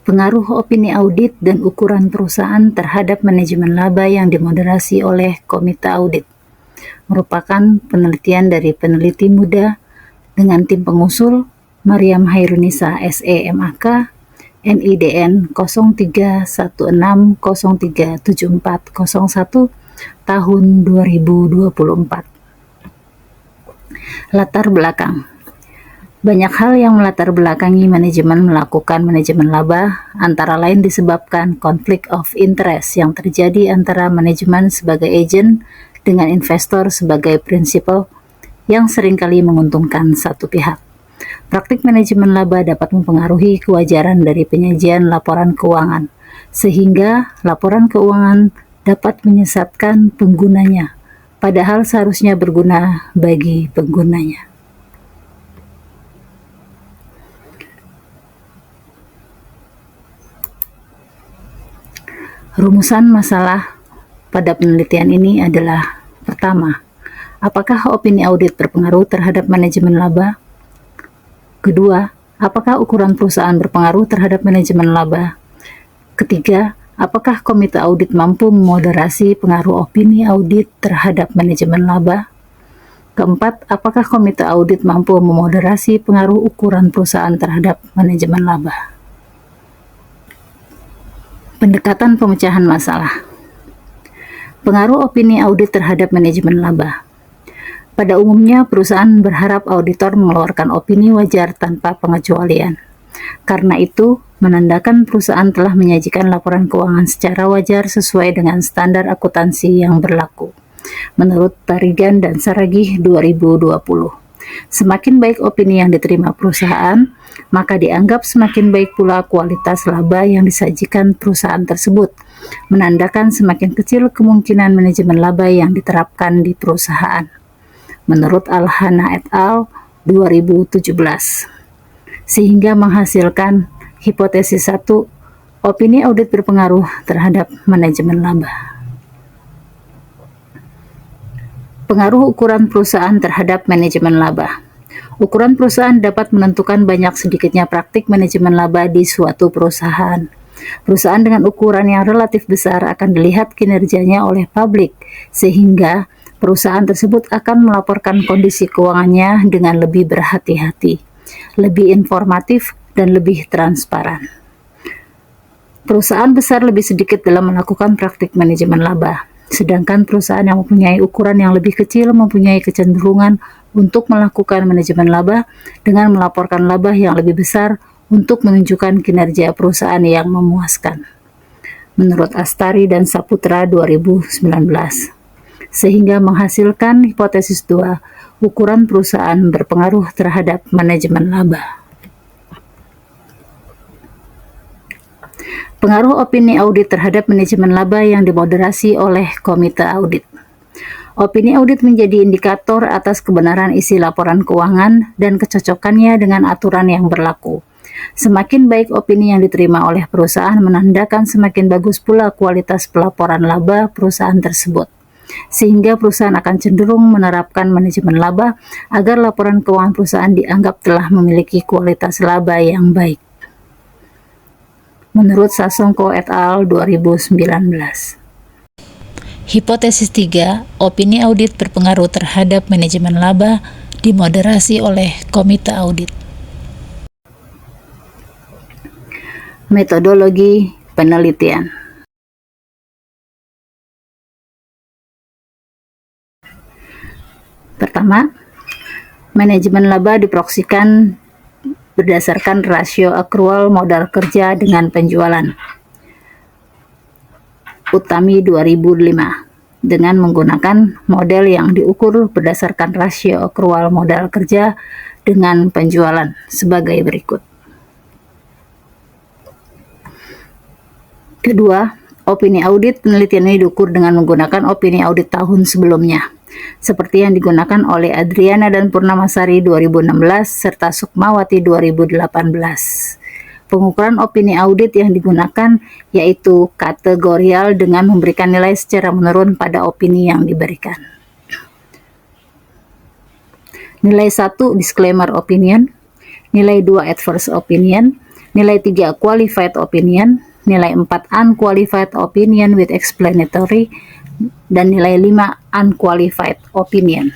Pengaruh opini audit dan ukuran perusahaan terhadap manajemen laba yang dimoderasi oleh Komite Audit merupakan penelitian dari peneliti muda dengan tim pengusul Mariam Hairunisa SE MAK, NIDN 0316037401 tahun 2024. Latar belakang. Banyak hal yang melatar belakangi manajemen melakukan manajemen laba, antara lain disebabkan konflik of interest yang terjadi antara manajemen sebagai agen dengan investor sebagai prinsipal yang seringkali menguntungkan satu pihak. Praktik manajemen laba dapat mempengaruhi kewajaran dari penyajian laporan keuangan, sehingga laporan keuangan dapat menyesatkan penggunanya, padahal seharusnya berguna bagi penggunanya. Rumusan masalah pada penelitian ini adalah: pertama, apakah opini audit berpengaruh terhadap manajemen laba? Kedua, apakah ukuran perusahaan berpengaruh terhadap manajemen laba? Ketiga, apakah komite audit mampu memoderasi pengaruh opini audit terhadap manajemen laba? Keempat, apakah komite audit mampu memoderasi pengaruh ukuran perusahaan terhadap manajemen laba? Pendekatan pemecahan masalah. Pengaruh opini audit terhadap manajemen laba. Pada umumnya, perusahaan berharap auditor mengeluarkan opini wajar tanpa pengecualian. Karena itu, menandakan perusahaan telah menyajikan laporan keuangan secara wajar sesuai dengan standar akuntansi yang berlaku, menurut Tarigan dan Saragih 2020. Semakin baik opini yang diterima perusahaan, maka dianggap semakin baik pula kualitas laba yang disajikan perusahaan tersebut, menandakan semakin kecil kemungkinan manajemen laba yang diterapkan di perusahaan, menurut Al-Hana et al. 2017. Sehingga menghasilkan hipotesis 1, opini audit berpengaruh terhadap manajemen laba. Pengaruh ukuran perusahaan terhadap manajemen laba. Ukuran perusahaan dapat menentukan banyak sedikitnya praktik manajemen laba di suatu perusahaan. Perusahaan dengan ukuran yang relatif besar akan dilihat kinerjanya oleh publik, sehingga perusahaan tersebut akan melaporkan kondisi keuangannya dengan lebih berhati-hati, lebih informatif, dan lebih transparan. Perusahaan besar lebih sedikit dalam melakukan praktik manajemen laba, sedangkan perusahaan yang mempunyai ukuran yang lebih kecil mempunyai kecenderungan untuk melakukan manajemen laba dengan melaporkan laba yang lebih besar untuk menunjukkan kinerja perusahaan yang memuaskan, menurut Astari dan Saputra 2019. Sehingga menghasilkan hipotesis 2, ukuran perusahaan berpengaruh terhadap manajemen laba. Pengaruh opini audit terhadap manajemen laba yang dimoderasi oleh komite audit. Opini audit menjadi indikator atas kebenaran isi laporan keuangan dan kecocokannya dengan aturan yang berlaku. Semakin baik opini yang diterima oleh perusahaan menandakan semakin bagus pula kualitas pelaporan laba perusahaan tersebut, sehingga perusahaan akan cenderung menerapkan manajemen laba agar laporan keuangan perusahaan dianggap telah memiliki kualitas laba yang baik, menurut Sasongko et al. 2019. Hipotesis 3, opini audit berpengaruh terhadap manajemen laba dimoderasi oleh komite audit. Metodologi penelitian. Pertama, manajemen laba diproyeksikan berdasarkan rasio akrual modal kerja dengan penjualan. Utami 2005, dengan menggunakan model yang diukur berdasarkan rasio akrual modal kerja dengan penjualan sebagai berikut. Kedua, opini audit penelitian ini diukur dengan menggunakan opini audit tahun sebelumnya, seperti yang digunakan oleh Adriana dan Purnamasari 2016 serta Sukmawati 2018. Pengukuran opini audit yang digunakan yaitu kategorial dengan memberikan nilai secara menurun pada opini yang diberikan. Nilai 1 disclaimer opinion, nilai 2 adverse opinion, nilai 3 qualified opinion, nilai 4 unqualified opinion with explanatory, dan nilai 5 unqualified opinion.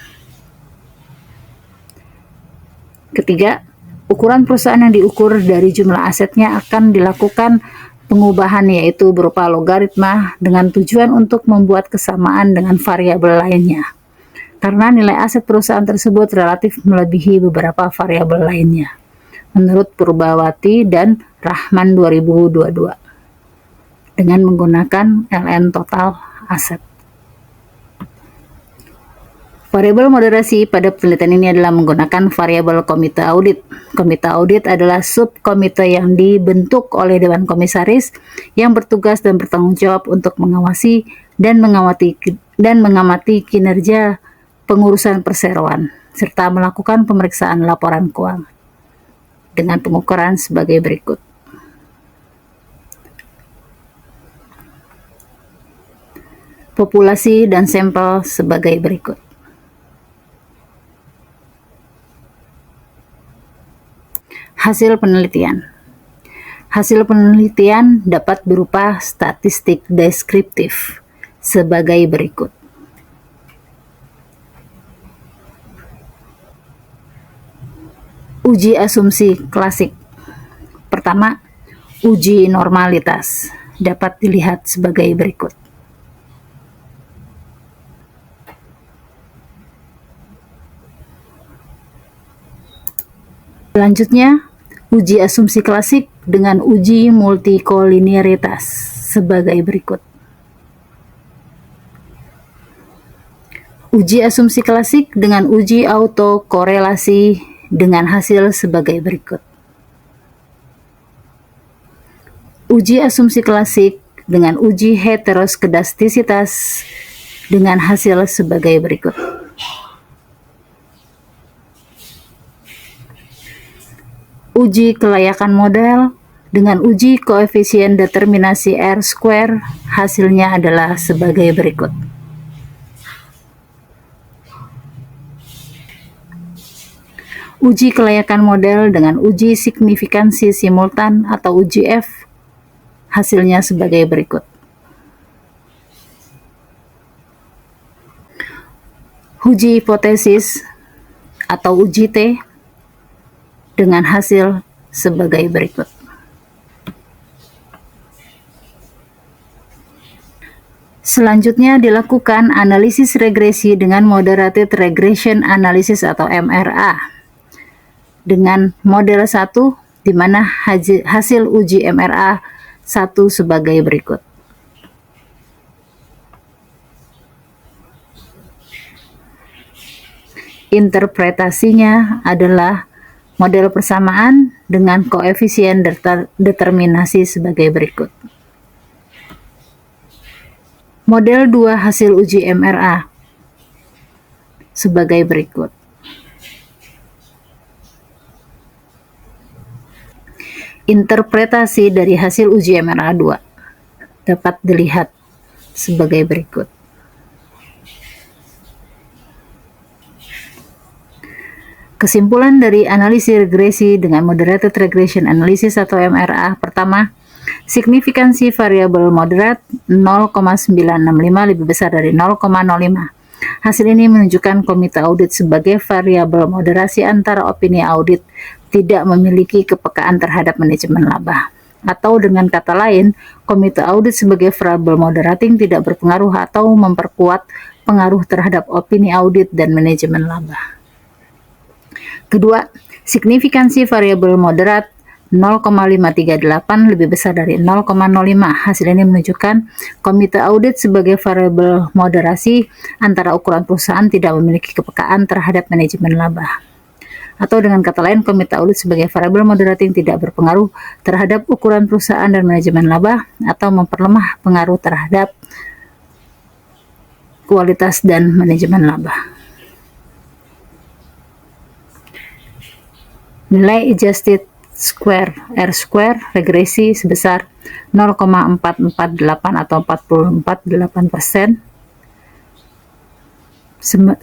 Ketiga, ukuran perusahaan yang diukur dari jumlah asetnya akan dilakukan pengubahan, yaitu berupa logaritma dengan tujuan untuk membuat kesamaan dengan variabel lainnya, karena nilai aset perusahaan tersebut relatif melebihi beberapa variabel lainnya, menurut Purbawati dan Rahman 2022, dengan menggunakan LN total aset. Variabel moderasi pada penelitian ini adalah menggunakan variabel komite audit. Komite audit adalah subkomite yang dibentuk oleh Dewan Komisaris yang bertugas dan bertanggung jawab untuk mengawasi dan mengamati kinerja pengurusan perseroan, serta melakukan pemeriksaan laporan keuangan dengan pengukuran sebagai berikut. Populasi dan sampel sebagai berikut. Hasil penelitian. Hasil penelitian dapat berupa statistik deskriptif sebagai berikut. Uji asumsi klasik. Pertama, uji normalitas dapat dilihat sebagai berikut. Selanjutnya, uji asumsi klasik dengan uji multikolinearitas sebagai berikut. Uji asumsi klasik dengan uji autokorelasi dengan hasil sebagai berikut. Uji asumsi klasik dengan uji heteroskedastisitas dengan hasil sebagai berikut. Uji kelayakan model dengan uji koefisien determinasi R-square, hasilnya adalah sebagai berikut. Uji kelayakan model dengan uji signifikansi simultan atau uji F, hasilnya sebagai berikut. Uji hipotesis atau uji T dengan hasil sebagai berikut. Selanjutnya dilakukan analisis regresi dengan moderated regression analysis atau MRA dengan model 1, di mana hasil uji MRA 1 sebagai berikut. Interpretasinya adalah model persamaan dengan koefisien determinasi sebagai berikut. Model 2 hasil uji MRA sebagai berikut. Interpretasi dari hasil uji MRA 2 dapat dilihat sebagai berikut. Kesimpulan dari analisis regresi dengan moderated regression analysis atau MRA. Pertama, signifikansi variabel moderat 0,965 lebih besar dari 0,05. Hasil ini menunjukkan komite audit sebagai variabel moderasi antara opini audit tidak memiliki kepekaan terhadap manajemen laba. Atau dengan kata lain, komite audit sebagai variabel moderating tidak berpengaruh atau memperkuat pengaruh terhadap opini audit dan manajemen laba. Kedua, signifikansi variabel moderat 0,538 lebih besar dari 0,05. Hasil ini menunjukkan komite audit sebagai variabel moderasi antara ukuran perusahaan tidak memiliki kepekaan terhadap manajemen laba. Atau dengan kata lain, komite audit sebagai variabel moderating tidak berpengaruh terhadap ukuran perusahaan dan manajemen laba atau memperlemah pengaruh terhadap kualitas dan manajemen laba. Nilai adjusted square R-square regresi sebesar 0,448 atau 44,8%.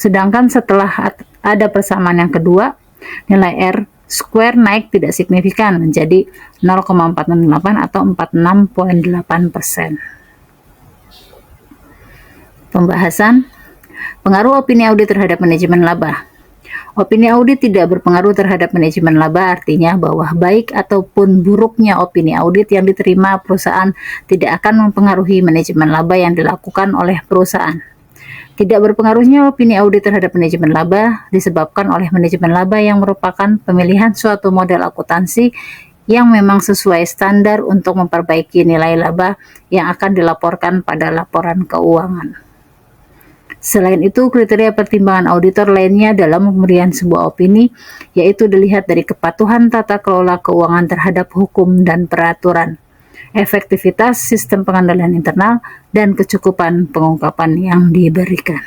Sedangkan setelah ada persamaan yang kedua, nilai R Square naik tidak signifikan menjadi 0,468 atau 46,8%. Pembahasan pengaruh opini audit terhadap manajemen laba. Opini audit tidak berpengaruh terhadap manajemen laba, artinya bahwa baik ataupun buruknya opini audit yang diterima perusahaan tidak akan mempengaruhi manajemen laba yang dilakukan oleh perusahaan. Tidak berpengaruhnya opini audit terhadap manajemen laba disebabkan oleh manajemen laba yang merupakan pemilihan suatu model akuntansi yang memang sesuai standar untuk memperbaiki nilai laba yang akan dilaporkan pada laporan keuangan. Selain itu, kriteria pertimbangan auditor lainnya dalam pemberian sebuah opini yaitu dilihat dari kepatuhan tata kelola keuangan terhadap hukum dan peraturan, efektivitas sistem pengendalian internal, dan kecukupan pengungkapan yang diberikan.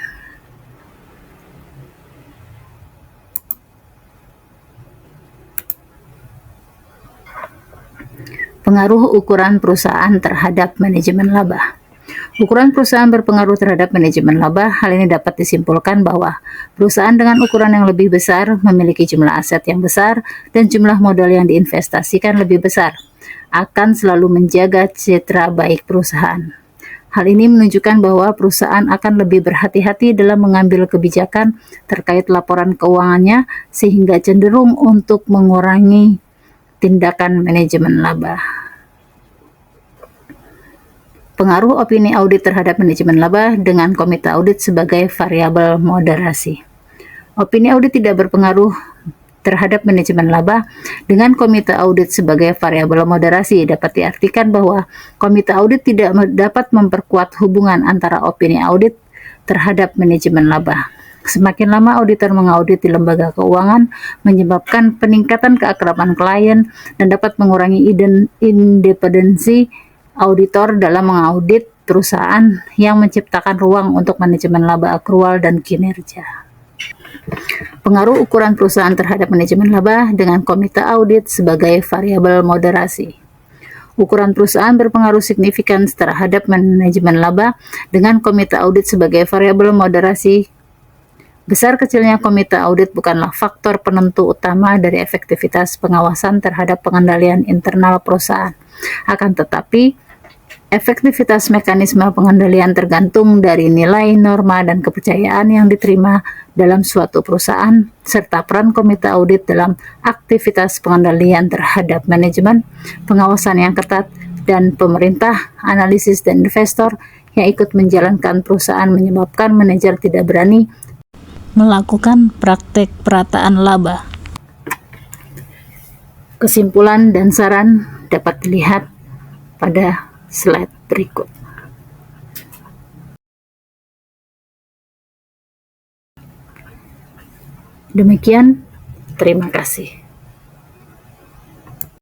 Pengaruh ukuran perusahaan terhadap manajemen laba. Ukuran perusahaan berpengaruh terhadap manajemen laba. Hal ini dapat disimpulkan bahwa perusahaan dengan ukuran yang lebih besar memiliki jumlah aset yang besar dan jumlah modal yang diinvestasikan lebih besar, akan selalu menjaga citra baik perusahaan. Hal ini menunjukkan bahwa perusahaan akan lebih berhati-hati dalam mengambil kebijakan terkait laporan keuangannya sehingga cenderung untuk mengurangi tindakan manajemen laba. Pengaruh opini audit terhadap manajemen laba dengan komite audit sebagai variabel moderasi. Opini audit tidak berpengaruh terhadap manajemen laba dengan komite audit sebagai variabel moderasi. Dapat diartikan bahwa komite audit tidak dapat memperkuat hubungan antara opini audit terhadap manajemen laba. Semakin lama auditor mengaudit di lembaga keuangan menyebabkan peningkatan keakraban klien dan dapat mengurangi independensi auditor dalam mengaudit perusahaan yang menciptakan ruang untuk manajemen laba akrual dan kinerja. Pengaruh ukuran perusahaan terhadap manajemen laba dengan komite audit sebagai variabel moderasi. Ukuran perusahaan berpengaruh signifikan terhadap manajemen laba dengan komite audit sebagai variabel moderasi. Besar kecilnya komite audit bukanlah faktor penentu utama dari efektivitas pengawasan terhadap pengendalian internal perusahaan. Akan tetapi, efektivitas mekanisme pengendalian tergantung dari nilai, norma, dan kepercayaan yang diterima dalam suatu perusahaan, serta peran komite audit dalam aktivitas pengendalian terhadap manajemen, pengawasan yang ketat, dan pemerintah, analisis, dan investor yang ikut menjalankan perusahaan menyebabkan manajer tidak berani melakukan praktek perataan laba. Kesimpulan dan saran dapat dilihat pada slide berikut. Demikian, terima kasih.